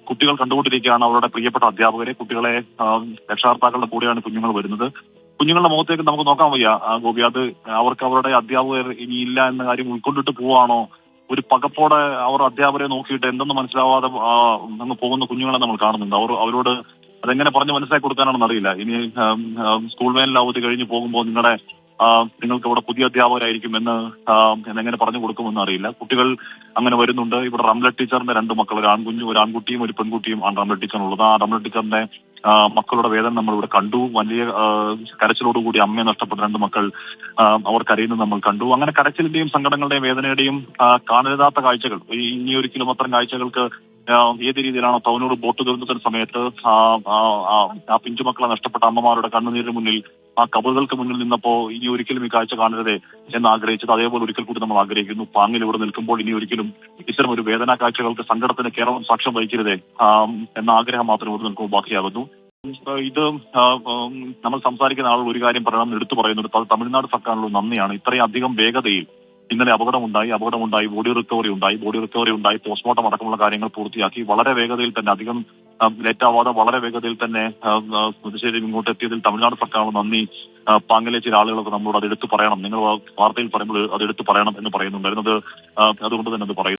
കുട്ടികൾ കണ്ടുകൊണ്ടിരിക്കുകയാണ് അവരുടെ പ്രിയപ്പെട്ട അധ്യാപകരെ. കുട്ടികളെ രക്ഷകർത്താക്കളുടെ കൂടെയാണ് കുഞ്ഞുങ്ങൾ വരുന്നത്. കുഞ്ഞുങ്ങളുടെ മുഖത്തേക്ക് നമുക്ക് നോക്കാൻ വയ്യ ഗോപി. അത് അവർക്ക് അവരുടെ അധ്യാപകർ ഇനിയില്ല എന്ന കാര്യം ഉൾക്കൊണ്ടിട്ട് പോവാണോ, ഒരു പകപ്പോടെ അവർ അധ്യാപകരെ നോക്കിയിട്ട് എന്തെന്ന് മനസ്സിലാവാതെ അങ്ങ് പോകുന്ന കുഞ്ഞുങ്ങളെ നമ്മൾ കാണുന്നുണ്ട്. അവരോട് അതെങ്ങനെ പറഞ്ഞ് മനസ്സിലാക്കി കൊടുക്കാനാണെന്ന് അറിയില്ല. ഇനി സ്കൂൾ വേനൽ അവധി കഴിഞ്ഞ് പോകുമ്പോൾ നിങ്ങൾക്ക് ഇവിടെ പുതിയ അധ്യാപകരായിരിക്കും എന്നെങ്ങനെ പറഞ്ഞു കൊടുക്കുമെന്ന് അറിയില്ല. കുട്ടികൾ അങ്ങനെ വരുന്നുണ്ട്. ഇവിടെ റംല ടീച്ചറിന്റെ 2 മക്കൾ, ഒരു ആൺകുട്ടിയും ഒരു പെൺകുട്ടിയും ആണ് റംല ടീച്ചറിനുള്ളത്. ആ റംല ടീച്ചറിന്റെ മക്കളുടെ വേദന നമ്മൾ ഇവിടെ കണ്ടു. വലിയ കരച്ചിലോടുകൂടി അമ്മയെ നഷ്ടപ്പെട്ട 2 മക്കൾ അവർ കരയുന്നത് നമ്മൾ കണ്ടു. അങ്ങനെ കരച്ചിലിന്റെയും സങ്കടങ്ങളുടെയും വേദനയുടെയും കാണരുതാത്ത കാഴ്ചകൾ, ഇനിയൊരിക്കലും അത്തരം കാഴ്ചകൾക്ക് ഏത് രീതിയിലാണോ തവനൂർ ബോട്ട് ദുരന്തത്തിന് സമയത്ത് ആ പിഞ്ചുമക്കളെ നഷ്ടപ്പെട്ട അമ്മമാരുടെ കണ്ണുനീരിന് മുന്നിൽ, ആ കബറുകൾക്ക് മുന്നിൽ നിന്നപ്പോ ഇനി ഒരിക്കലും ഈ കാഴ്ച കാണരുതേ എന്ന് ആഗ്രഹിച്ചത്, അതേപോലെ ഒരിക്കൽ കൂടി നമ്മൾ ആഗ്രഹിക്കുന്നു. പാങ്ങിൽ ഇവിടെ നിൽക്കുമ്പോൾ ഇനി ഒരിക്കലും ഇത്തരം ഒരു വേദനാ കാഴ്ചകൾക്ക്, സങ്കടത്തിന് കേരളം സാക്ഷ്യം വഹിക്കരുതേ എന്ന ആഗ്രഹം മാത്രം ഇവിടെ നിൽക്കുമ്പോൾ ബാക്കിയാകുന്നു. ഇത് നമ്മൾ സംസാരിക്കുന്ന ആളുകൾ ഒരു കാര്യം പറയണം, എടുത്തു പറയുന്നുണ്ട്. അത് തമിഴ്നാട് സർക്കാരിനുള്ള നന്ദിയാണ്. ഇത്രയും അധികം വേഗതയിൽ ഇന്നലെ അപകടമുണ്ടായി, ബോഡി റിക്കവറി ഉണ്ടായി, പോസ്റ്റ്മോർട്ടം അടക്കമുള്ള കാര്യങ്ങൾ പൂർത്തിയാക്കി വളരെ വേഗതയിൽ തന്നെ, അധികം ലേറ്റാവാതെ വളരെ വേഗതയിൽ തന്നെ മൃതശരീരം ഇങ്ങോട്ട് എത്തിയതിൽ തമിഴ്നാട് സർക്കാരിന് നന്ദി. പാങ്ങിലെ ചില ആളുകളൊക്കെ നമ്മളോട് അത് എടുത്തു പറയണം, നിങ്ങൾ വാർത്തയിൽ പറയുമ്പോൾ അത് എടുത്തു പറയണം എന്ന് പറയുന്നുണ്ടായിരുന്നത്. അതുകൊണ്ട് തന്നെ അത് പറയുന്നു.